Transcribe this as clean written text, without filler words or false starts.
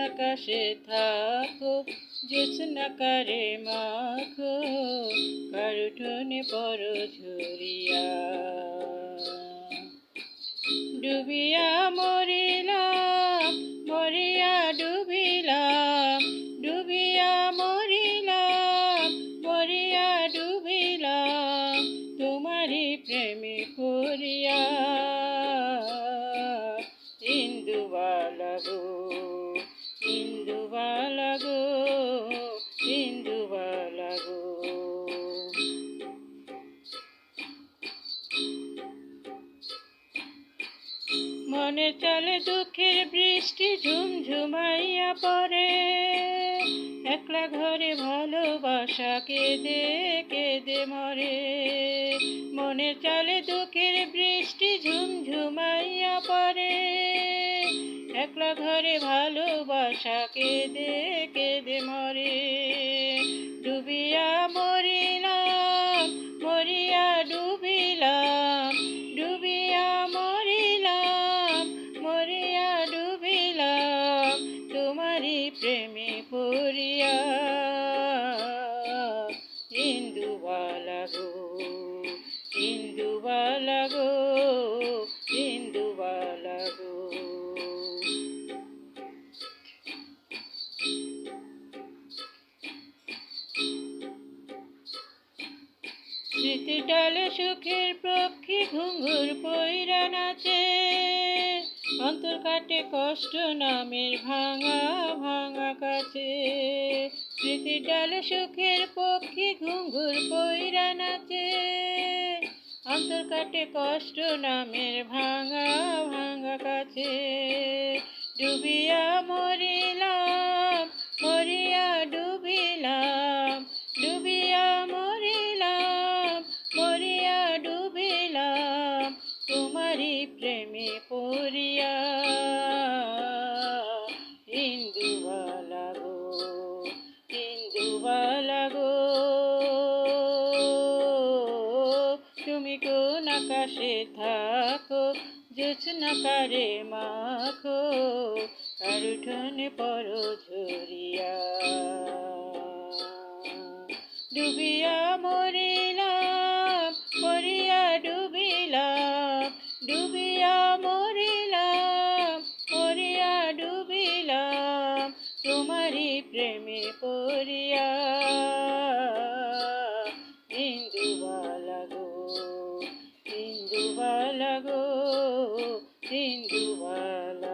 আকাশে থাকো, জ্যোৎস্নাকারে মাখো, কারুঠনে পরো ঝরিয়া। ডুবিয়া মরিলাম, মরিয়া ডুবিলাম, ডুবিয়া মরিলাম, মরিয়া ডুবিলাম, তোমারি প্রেমে পড়িয়া। ইন্দুবালা গো, ইন্দুবালা গো, ইন্দুবালা গো। মনে চলে দুঃখের বৃষ্টি ঝুমঝুমাইয়া পড়ে, একলা ঘরে ভালোবাসা কেঁদে কেঁদে মরে। মনে চলে দুঃখের বৃষ্টি ঝুমঝুমাইয়া পড়ে, একলা ঘরে ভালোবাসা কেঁদে কেঁদে মরে। ডুবিয়া মরিলাম, মরিয়া ডুবিলাম, ডুবিয়া মরিলাম, মরিয়া ডুবিলাম, তোমারি প্রেমে পড়িয়া। ইন্দুবালা গো, ইন্দুবালা গো, ইন্দুবালা গো। স্মৃতির ডালে সুখের পক্ষী ঘুঙুর পইরা নাচে, অন্তর কাটে কষ্ট নামের ভাঙা ভাঙা কাছে। স্মৃতির ডালে সুখের পক্ষী ঘুঙুর পইরা নাচে, অন্তর কাটে কষ্ট নামের ভাঙা ভাঙা কাছে। ডুবিয়া মরিলাম, মরিয়া ডুবিলাম, ডুবিয়া মরিলাম, মরিয়া ডুবিলাম, তোমারি প্রেমে পড়িয়া। ইন্দুবালা গো, ইন্দুবালা গো, তুমি কোন আকাশে থাকো, জ্যোৎস্নাকারে মাখো, কারুঠনে পরো ঝরিয়া। ডুবিয়া মরিলাম, মরিয়া ডুবিলাম, ডুবিয়া মরিলাম, মরিয়া ডুবিলাম, তোমারি প্রেমে পড়িয়া। ইন্দুবালা গো, ইন্দুবালা গো, ইন্দুবালা।